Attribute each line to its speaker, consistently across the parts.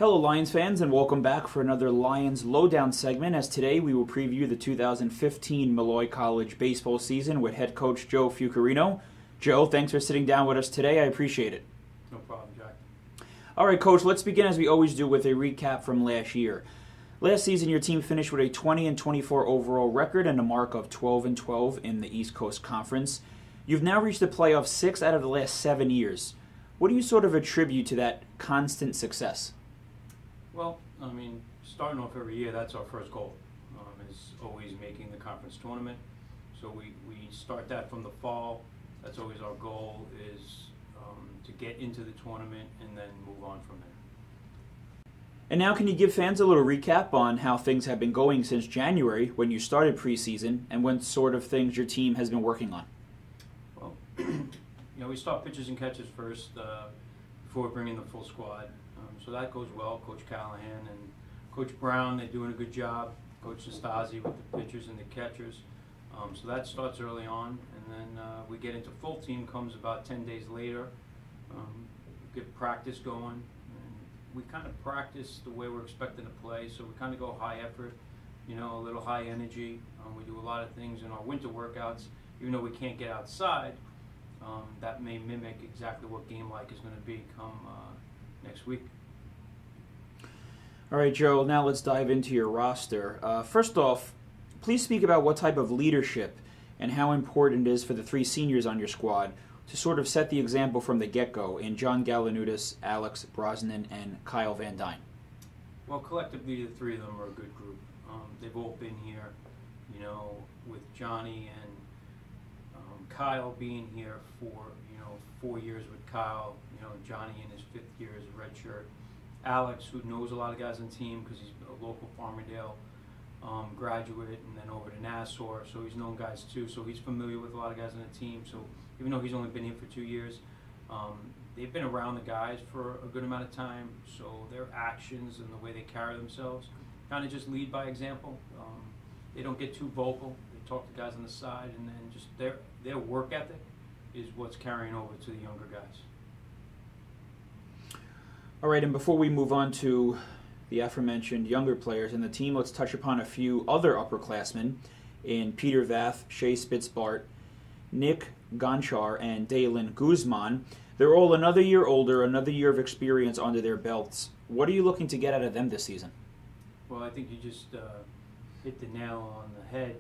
Speaker 1: Hello Lions fans, and welcome back for another Lions Lowdown segment, as today we will preview the 2015 Molloy College baseball season with head coach Joe Fucarino. Joe, thanks for sitting down with us today. I appreciate it.
Speaker 2: No problem, Jack.
Speaker 1: All right, Coach, let's begin as we always do with a recap from last year. Last season, your team finished with a 20-24 overall record and a mark of 12-12 in the East Coast Conference. You've now reached the playoffs 6 out of the last 7 years. What do you sort of attribute to that constant success?
Speaker 2: Well, I mean, starting off every year, that's our first goal, is always making the conference tournament. So we start that from the fall. That's always our goal, is to get into the tournament and then move on from there.
Speaker 1: And now can you give fans a little recap on how things have been going since January when you started preseason and what sort of things your team has been working on?
Speaker 2: Well, we start pitchers and catchers first before we bring in the full squad. So that goes well. Coach Callahan and Coach Brown, they're doing a good job. Coach Nastasi with the pitchers and the catchers. So that starts early on, and then we get into full team comes about 10 days later. Get practice going. And we kind of practice the way we're expecting to play, so we kind of go high effort, a little high energy. We do a lot of things in our winter workouts, even though we can't get outside. That may mimic exactly what game-like is going to be come next week.
Speaker 1: All right, Joe, now let's dive into your roster. First off, please speak about what type of leadership and how important it is for the 3 seniors on your squad to sort of set the example from the get-go in John Galanudis, Alex Brosnan, and Kyle Van Dyne.
Speaker 2: Well, collectively, the 3 of them are a good group. They've all been here, with Johnny and Kyle being here for, 4 years with Kyle, Johnny in his 5th year as a redshirt. Alex, who knows a lot of guys on the team because he's a local Farmerdale graduate, and then over to Nassau, so he's known guys too, so he's familiar with a lot of guys on the team. So even though he's only been here for 2 years, they've been around the guys for a good amount of time, so their actions and the way they carry themselves kind of just lead by example. They don't get too vocal. They talk to guys on the side, and then just their work ethic is what's carrying over to the younger guys.
Speaker 1: All right, and before we move on to the aforementioned younger players in the team, let's touch upon a few other upperclassmen in Peter Vath, Shea Spitzbart, Nick Gonchar, and Dalen Guzman. They're all another year older, another year of experience under their belts. What are you looking to get out of them this season?
Speaker 2: Well, I think you just hit the nail on the head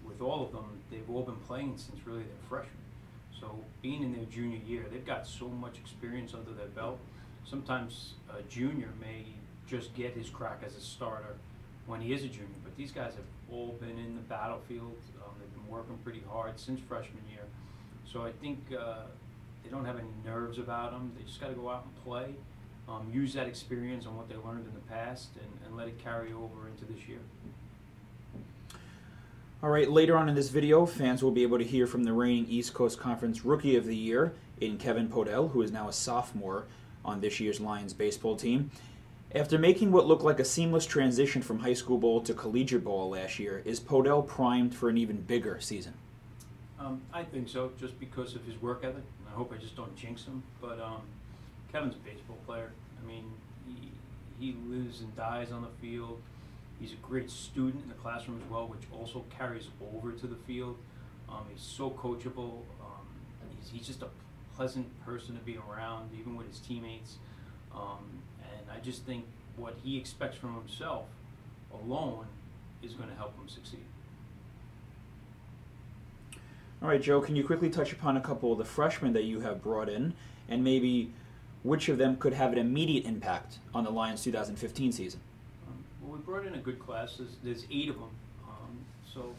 Speaker 2: with all of them. They've all been playing since really they're freshmen. So being in their junior year, they've got so much experience under their belt. Sometimes a junior may just get his crack as a starter when he is a junior, but these guys have all been in the battlefield. They've been working pretty hard since freshman year. So I think they don't have any nerves about them. They just got to go out and play, use that experience on what they learned in the past, and let it carry over into this year.
Speaker 1: All right, later on in this video, fans will be able to hear from the reigning East Coast Conference Rookie of the Year in Kevin Podell, who is now a sophomore on this year's Lions baseball team. After making what looked like a seamless transition from high school ball to collegiate ball last year, is Podell primed for an even bigger season?
Speaker 2: I think so, just because of his work ethic. I hope I just don't jinx him, but Kevin's a baseball player. I mean, he lives and dies on the field. He's a great student in the classroom as well, which also carries over to the field. He's so coachable. He's just a pleasant person to be around, even with his teammates. And I just think what he expects from himself alone is going to help him succeed.
Speaker 1: All right, Joe, can you quickly touch upon a couple of the freshmen that you have brought in, and maybe which of them could have an immediate impact on the Lions 2015 season?
Speaker 2: Well, we brought in a good class. There's 8 of them. So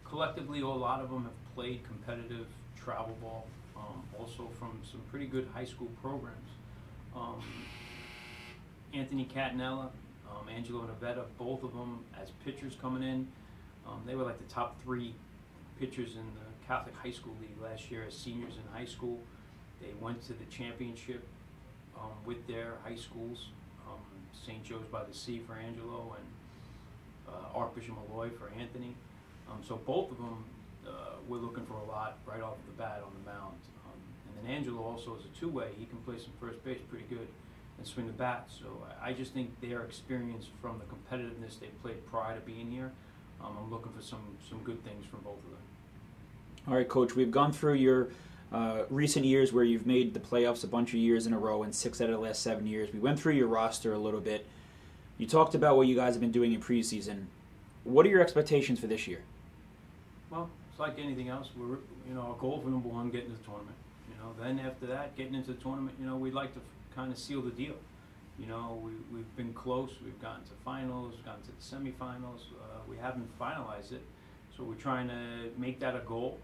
Speaker 2: collectively, a lot of them have played competitive travel ball, also from some pretty good high school programs. Anthony Catanella, Angelo Navetta, both of them as pitchers coming in. They were like the top 3 pitchers in the Catholic High School League last year as seniors in high school. They went to the championship with their high schools, St. Joe's by the Sea for Angelo and Archbishop Molloy for Anthony. So both of them, we're looking for a lot right off the bat on the mound. And then Angelo also is a 2-way. He can play some first base pretty good. and swing the bat. So I just think their experience from the competitiveness they played prior to being here, I'm looking for some good things from both of them.
Speaker 1: All right, Coach, we've gone through your recent years where you've made the playoffs a bunch of years in a row and 6 out of the last 7 years. We went through your roster a little bit. You talked about what you guys have been doing in preseason. What are your expectations for this year?
Speaker 2: Well, it's like anything else. Our goal for number one, getting to the tournament. Then after that, getting into the tournament, we'd like to kind of seal the deal. We've been close. We've gotten to finals, gotten to the semifinals. We haven't finalized it, so we're trying to make that a goal.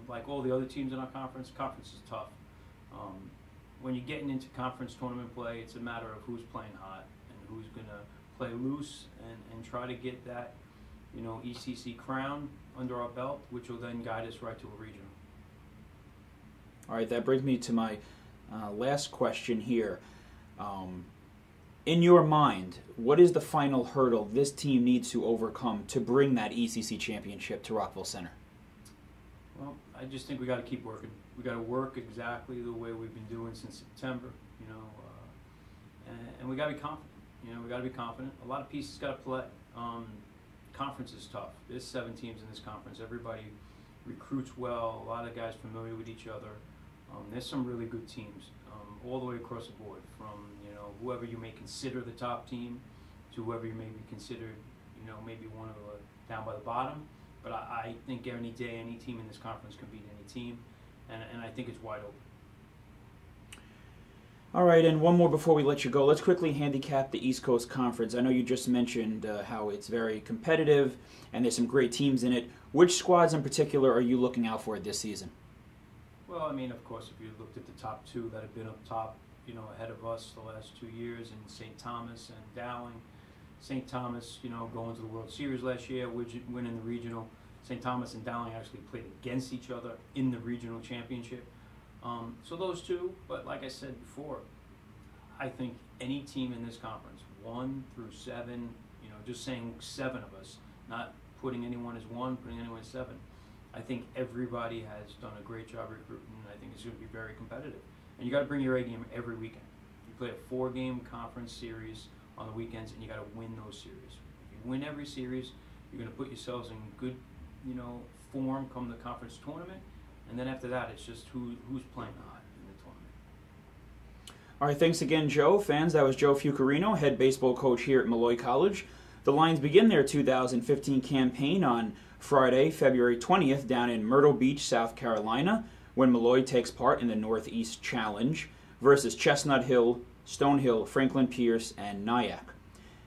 Speaker 2: Like all the other teams in our conference is tough. When you're getting into conference tournament play, it's a matter of who's playing hot and who's going to play loose and try to get that, ECC crown under our belt, which will then guide us right to a regional.
Speaker 1: All right, that brings me to my last question here. In your mind, what is the final hurdle this team needs to overcome to bring that ECC championship to Rockville Center?
Speaker 2: Well, I just think we got to keep working. We got to work exactly the way we've been doing since September, and we got to be confident. We got to be confident. A lot of pieces got to play. Conference is tough. There's 7 teams in this conference. Everybody recruits well. A lot of guys familiar with each other. There's some really good teams all the way across the board, from whoever you may consider the top team to whoever you may be considered, maybe one of the down by the bottom. But I think any day, any team in this conference can beat any team, and I think it's wide open.
Speaker 1: All right, and one more before we let you go. Let's quickly handicap the East Coast Conference. I know you just mentioned how it's very competitive and there's some great teams in it. Which squads in particular are you looking out for this season?
Speaker 2: Well, of course, if you looked at the top 2 that have been up top, ahead of us the last 2 years, in St. Thomas and Dowling. St. Thomas, going to the World Series last year, winning the regional. St. Thomas and Dowling actually played against each other in the regional championship. So those 2, but like I said before, I think any team in this conference, 1 through 7, just saying 7 of us, not putting anyone as 1, putting anyone as 7. I think everybody has done a great job recruiting, and I think it's going to be very competitive. And you got to bring your A game every weekend. You play a 4-game conference series on the weekends, and you got to win those series. If you win every series, you're going to put yourselves in good, form come the conference tournament. And then after that, it's just who's playing hot in the tournament.
Speaker 1: All right, thanks again, Joe. Fans, that was Joe Fucarino, head baseball coach here at Molloy College. The Lions begin their 2015 campaign on Friday, February 20th, down in Myrtle Beach, South Carolina, when Molloy takes part in the Northeast Challenge versus Chestnut Hill, Stonehill, Franklin Pierce, and Nyack.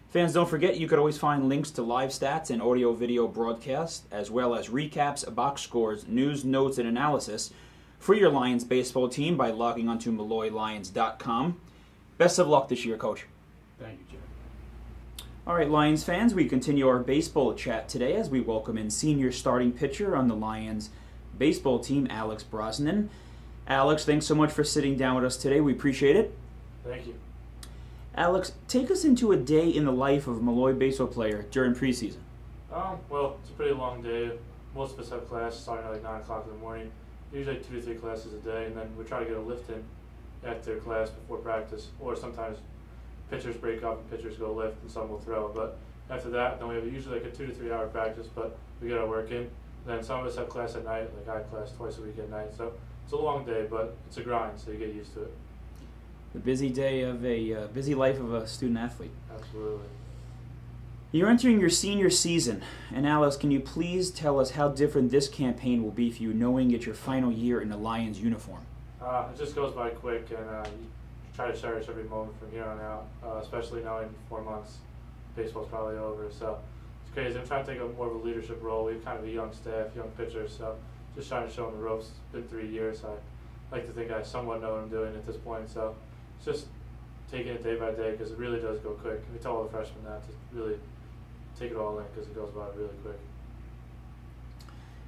Speaker 1: Fans, don't forget you could always find links to live stats and audio-video broadcasts, as well as recaps, box scores, news, notes, and analysis for your Lions baseball team by logging onto MolloyLions.com. Best of luck this year, Coach.
Speaker 2: Thank you, Jim.
Speaker 1: All right, Lions fans, we continue our baseball chat today as we welcome in senior starting pitcher on the Lions baseball team, Alex Brosnan. Alex, thanks so much for sitting down with us today. We appreciate it.
Speaker 3: Thank you.
Speaker 1: Alex, take us into a day in the life of a Molloy baseball player during preseason.
Speaker 3: Well, it's a pretty long day. Most of us have class starting at like 9 o'clock in the morning. Usually 2 to 3 classes a day, and then we try to get a lift in after class before practice, or sometimes pitchers break up and pitchers go lift and some will throw. But after that, then we have usually like a 2 to 3 hour practice, but we get our work in. Then some of us have class at night, like I have class twice a week at night. So it's a long day, but it's a grind, so you get used to it.
Speaker 1: The busy day of a busy life of a student athlete.
Speaker 3: Absolutely.
Speaker 1: You're entering your senior season, and Alex, can you please tell us how different this campaign will be for you, knowing it's your final year in the Lions uniform?
Speaker 3: It just goes by quick, and you try to cherish every moment from here on out, especially now in 4 months. Baseball's probably over, so it's crazy. I'm trying to take more of a leadership role. We have kind of a young staff, young pitchers, so just trying to show them the ropes. It's been 3 years. I like to think I somewhat know what I'm doing at this point, so it's just taking it day by day because it really does go quick. We tell all the freshmen that to really take it all in because it goes by really quick.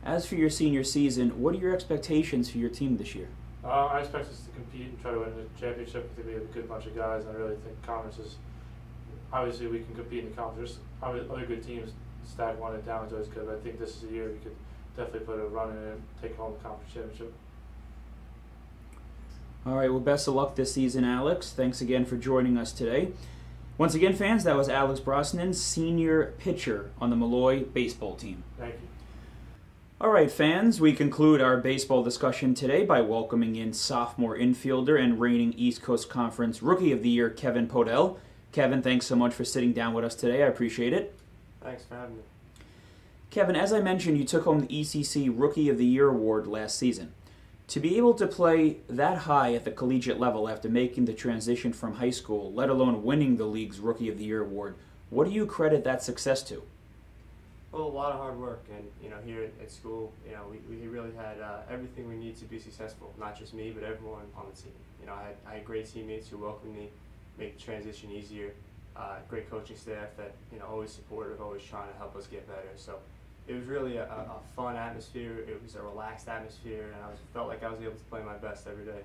Speaker 1: As for your senior season, what are your expectations for your team this year?
Speaker 3: I expect us to compete and try to win the championship. I think we have a good bunch of guys, and I really think conference is, obviously we can compete in the conference. There's other good teams, stack one and down is always good, but I think this is a year we could definitely put a run in and take home the conference championship.
Speaker 1: All right, well, best of luck this season, Alex. Thanks again for joining us today. Once again, fans, that was Alex Brosnan, senior pitcher on the Molloy baseball team.
Speaker 3: Thank you.
Speaker 1: All right, fans, we conclude our baseball discussion today by welcoming in sophomore infielder and reigning East Coast Conference Rookie of the Year, Kevin Podell. Kevin, thanks so much for sitting down with us today. I appreciate it.
Speaker 4: Thanks for having me.
Speaker 1: Kevin, as I mentioned, you took home the ECC Rookie of the Year award last season. To be able to play that high at the collegiate level after making the transition from high school, let alone winning the league's Rookie of the Year award, what do you credit that success to?
Speaker 4: Well, a lot of hard work, and here at school, we really had everything we need to be successful. Not just me, but everyone on the team. I had great teammates who welcomed me, make the transition easier. Great coaching staff that always supportive, always trying to help us get better. So it was really a fun atmosphere. It was a relaxed atmosphere, and I felt like I was able to play my best every day.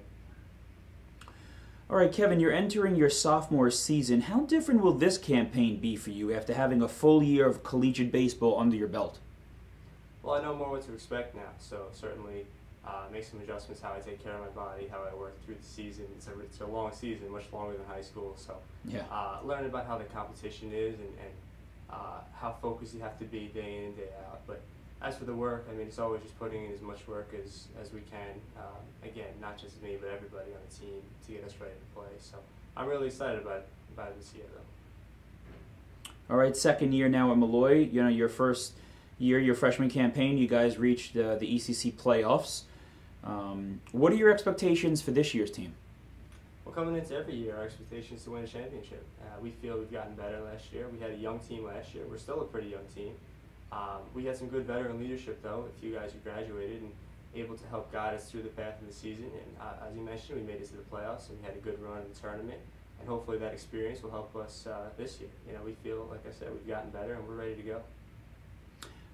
Speaker 1: All right, Kevin, you're entering your sophomore season. How different will this campaign be for you after having a full year of collegiate baseball under your belt?
Speaker 4: Well, I know more what to expect now, so certainly make some adjustments how I take care of my body, how I work through the season. It's a long season, much longer than high school, so
Speaker 1: yeah.
Speaker 4: Learn about how the competition is and how focused you have to be day in and day out. But as for the work, it's always just putting in as much work as we can. Again, not just me, but everybody on the team to get us ready to play. So I'm really excited about it this year, though.
Speaker 1: All right, second year now at Molloy. Your first year, your freshman campaign, you guys reached the ECC playoffs. What are your expectations for this year's team?
Speaker 4: Well, coming into every year, our expectation is to win a championship. We feel we've gotten better last year. We had a young team last year. We're still a pretty young team. We had some good veteran leadership, though, a few guys who graduated and able to help guide us through the path of the season. And as you mentioned, we made it to the playoffs and we had a good run in the tournament. And hopefully that experience will help us this year. We feel, like I said, we've gotten better and we're ready to go.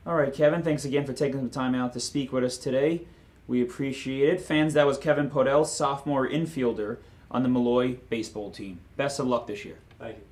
Speaker 1: All right, Kevin, thanks again for taking some time out to speak with us today. We appreciate it. Fans, that was Kevin Podell, sophomore infielder on the Molloy baseball team. Best of luck this year.
Speaker 4: Thank you.